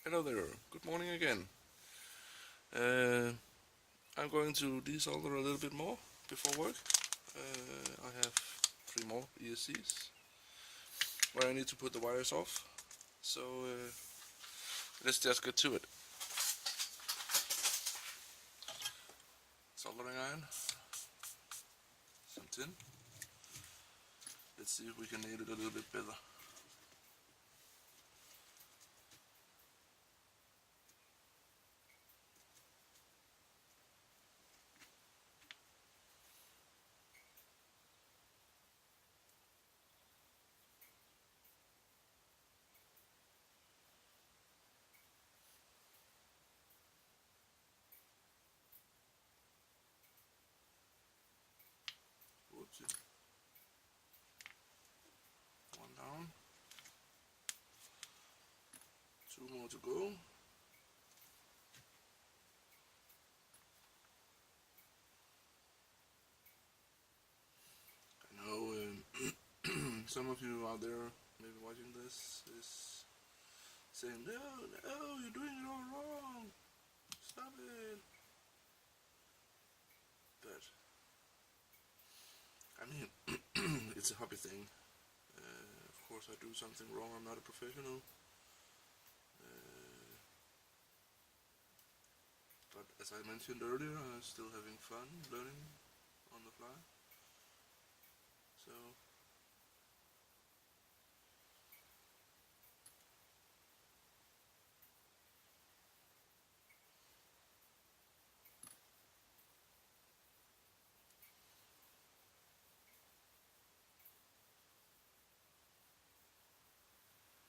Hello there, good morning again. Uh, I'm going to desolder a little bit more before work. I have 3 more ESCs where I need to put the wires off. So let's just get to it. Soldering iron, some tin. Let's see if we can nail it a little bit better. Whoopsie. One down. 2 more to go. I know some of you out there maybe watching this is saying, no, you're doing it all wrong. Stop it. But I mean, it's a hobby thing. Of course, I do something wrong. I'm not a professional. But as I mentioned earlier, I'm still having fun learning on the fly. So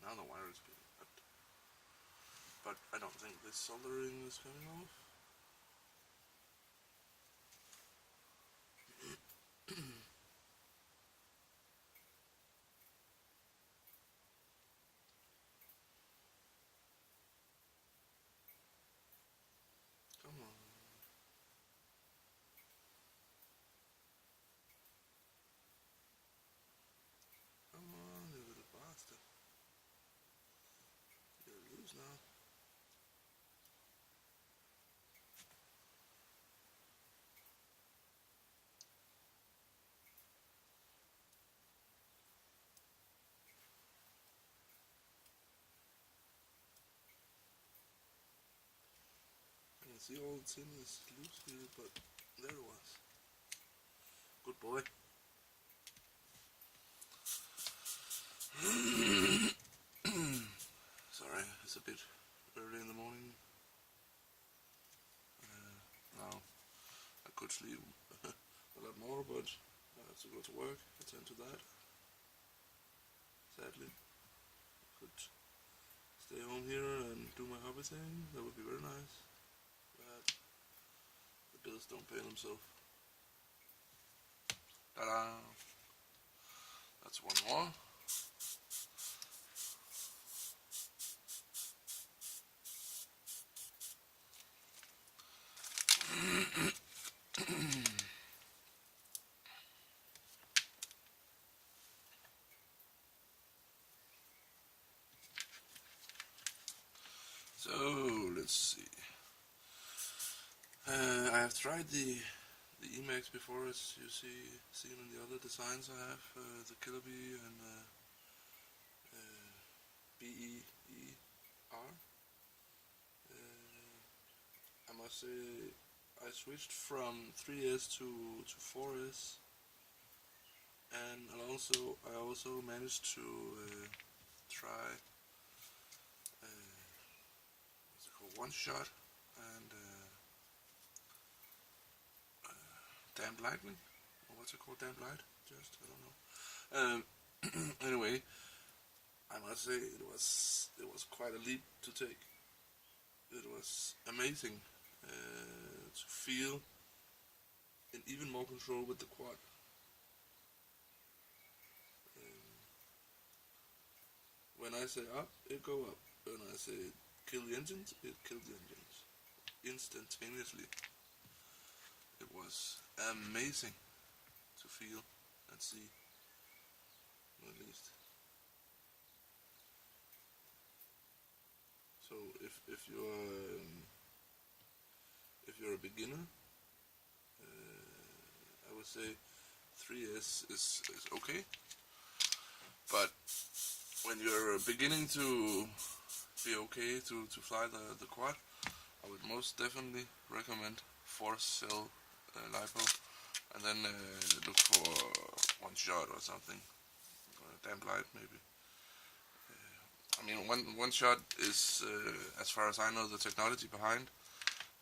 now the wire is getting cut. But I don't think this soldering is coming off. Come on. Come on, you little bastard. You're loose now. I can see all the tin is loose here, but there it was. Good boy. Sorry, it's a bit early in the morning. Now I could sleep a lot more, but I have to go to work, attend to that. Sadly, I could stay home here and do my hobby thing. That would be very nice. But the bills don't pay themselves. Ta-da! That's one more. So let's see. I have tried the Emax before, as you seen in the other designs I have, the Killer Bee and BEER. I must say I switched from 3S to 4S, and I also managed to try what's it called, one shot and damp lightning, or what's it called, damp light? Just I don't know. Anyway, I must say it was quite a leap to take. It was amazing to feel in even more control with the quad. When I say up, it go up. When I say kill the engines, it killed the engines instantaneously. It was amazing to feel and see, at least. So if you're a beginner, I would say 3S is okay. But when you're beginning to be okay to fly the quad, I would most definitely recommend 4-cell LiPo, and then look for one shot or something, or a damp light maybe. I mean, one shot is, as far as I know, the technology behind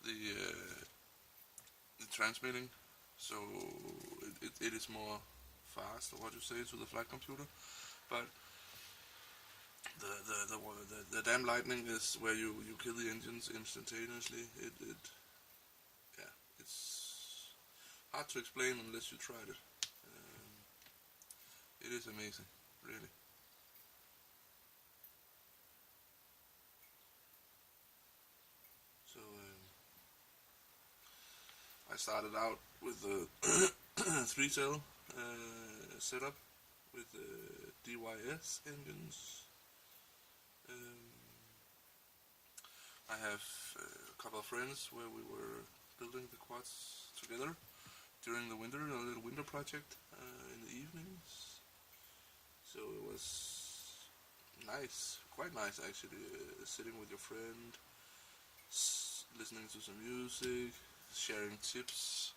the transmitting, so it is more fast, or what you say, to the flight computer. But the damn lightning is where you kill the engines instantaneously. Yeah, it's hard to explain unless you tried it. It is amazing, really. So I started out with the 3-cell setup with DYS engines. I have a couple of friends where we were building the quads together during the winter, a little winter project in the evenings. So it was nice, quite nice actually, sitting with your friend, listening to some music, sharing tips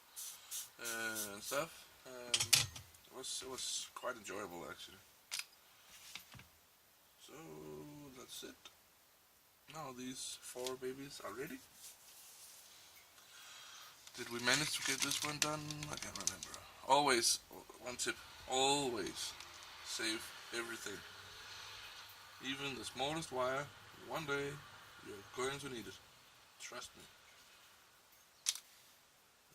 and stuff. It was quite enjoyable actually. So that's it. Now these 4 babies are ready. Did we manage to get this one done? I can't remember. Always, one tip, always save everything. Even the smallest wire, one day you're going to need it. Trust me.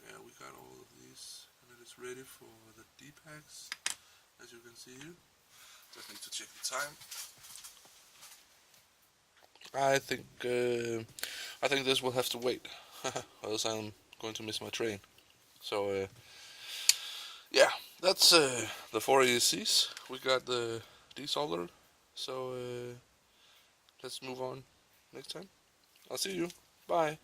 Yeah, we got all of these, and it is ready for the D-packs, as you can see here. Just need to check the time. I think this will have to wait, else I'm going to miss my train. So yeah, that's the 4 ESCs. We got the de-solder. So let's move on next time. I'll see you. Bye.